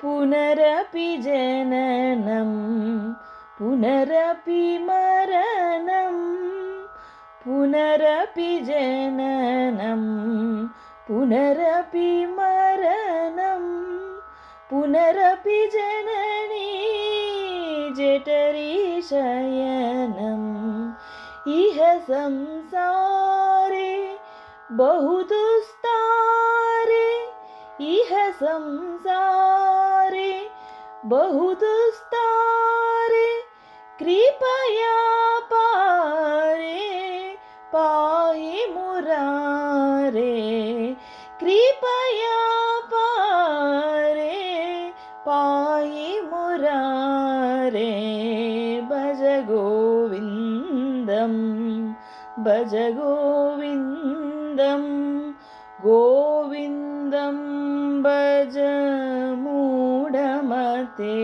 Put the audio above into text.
पुनरपि जननं पुनरपि मरणं पुनरपि जननं पुनरपि मरणं पुनरपि जननी जठरी शयनम् इह संसारे बहुदुस्तारे इह संसारे बहुदुस्तारे कृपया पारे पाहि मुरारे कृपया पारे पाहि मुरारे भज गोविन्दं भज गोविन्दं गोविन्दं भज मूढमते।